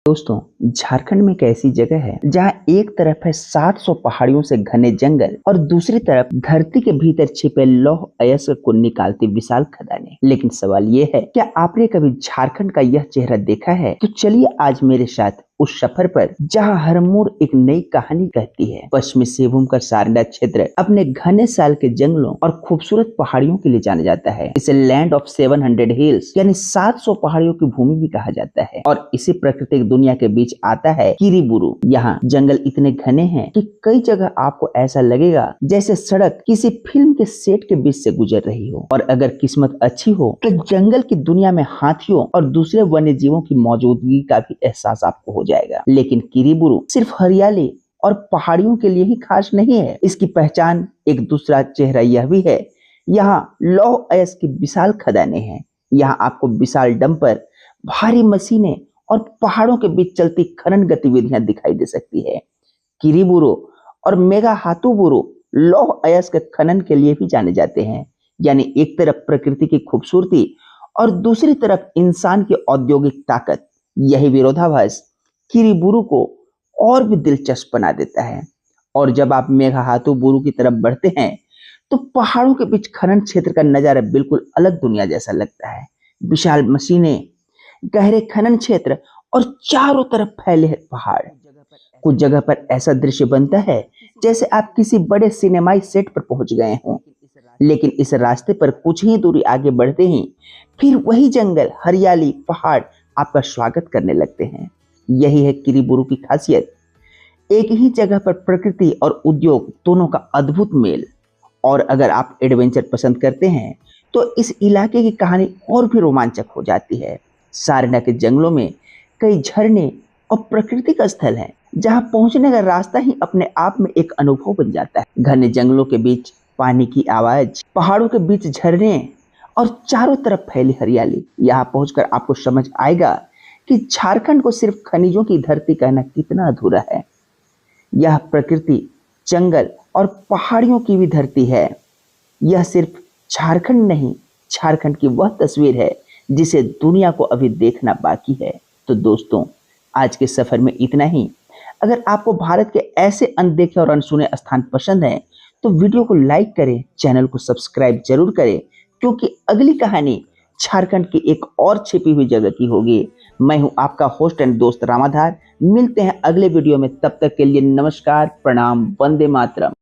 दोस्तों, झारखंड में एक ऐसी जगह है जहाँ एक तरफ है 700 पहाड़ियों से घने जंगल और दूसरी तरफ धरती के भीतर छिपे लौह अयस्क को निकालती विशाल खदानें। लेकिन सवाल ये है, क्या आपने कभी झारखंड का यह चेहरा देखा है? तो चलिए आज मेरे साथ उस सफर पर जहाँ हर मोड़ एक नई कहानी कहती है। पश्चिमी सिंहभूम का सारंडा क्षेत्र अपने घने साल के जंगलों और खूबसूरत पहाड़ियों के लिए जाना जाता है। इसे लैंड ऑफ 700 हिल्स यानी 700 पहाड़ियों की भूमि भी कहा जाता है। और इसी प्राकृतिक दुनिया के बीच आता है किरीबुरू। यहाँ जंगल इतने घने हैं कि कई जगह आपको ऐसा लगेगा जैसे सड़क किसी फिल्म के सेट के बीच से गुजर रही हो। और अगर किस्मत अच्छी हो तो जंगल की दुनिया में हाथियों और दूसरे वन्य जीवों की मौजूदगी का भी एहसास आपको हो जाएगा। लेकिन किरीबुरू सिर्फ हरियाली और पहाड़ियों के लिए ही खास नहीं है। इसकी पहचान एक दूसरा चेहरा यह भी है, यहाँ लौह अयस्क की विशाल खदानें हैं। यहाँ आपको विशाल डंपर, भारी मशीनें और पहाड़ों के बीच चलती खनन गतिविधियां दिखाई दे सकती है। किरीबुरू और मेघाहातुबुरू लौह अयस्क खनन के लिए भी जाने जाते हैं। यानी एक तरफ प्रकृति की खूबसूरती और दूसरी तरफ इंसान की औद्योगिक ताकत। यही विरोधाभास किरीबुरू को और भी दिलचस्प बना देता है। और जब आप मेघाहातुबुरू की तरफ बढ़ते हैं तो पहाड़ों के बीच खनन क्षेत्र का नजारा बिल्कुल अलग दुनिया जैसा लगता है। विशाल मशीनें, गहरे खनन क्षेत्र और चारों तरफ फैले पहाड़। कुछ जगह पर ऐसा दृश्य बनता है जैसे आप किसी बड़े सिनेमाई सेट पर पहुंच गए हों। लेकिन इस रास्ते पर कुछ ही दूरी आगे बढ़ते ही फिर वही जंगल, हरियाली, पहाड़ आपका स्वागत करने लगते हैं। यही है किरीबुरू की खासियत, एक ही जगह पर प्रकृति और उद्योग दोनों का अद्भुत मेल। और अगर आप एडवेंचर पसंद करते हैं तो इस इलाके की कहानी और भी रोमांचक हो जाती है। सारंडा के जंगलों में कई झरने और प्राकृतिक स्थल हैं जहां पहुंचने का रास्ता ही अपने आप में एक अनुभव बन जाता है। घने जंगलों के बीच पानी की आवाज, पहाड़ों के बीच झरने और चारों तरफ फैली हरियाली। यहाँ पहुंचकर आपको समझ आएगा कि झारखंड को सिर्फ खनिजों की धरती कहना कितना अधूरा है। यह प्रकृति, जंगल और पहाड़ियों की भी धरती है। यह सिर्फ झारखंड नहीं, झारखंड की वह तस्वीर है जिसे दुनिया को अभी देखना बाकी है। तो दोस्तों, आज के सफर में इतना ही। अगर आपको भारत के ऐसे अनदेखे और अनसुने स्थान पसंद हैं तो वीडियो को लाइक करें, चैनल को सब्सक्राइब जरूर करें, क्योंकि अगली कहानी झारखंड की एक और छिपी हुई जगह की होगी। मैं हूं आपका होस्ट एंड दोस्त रामाधार। मिलते हैं अगले वीडियो में, तब तक के लिए नमस्कार, प्रणाम, वंदे मातरम।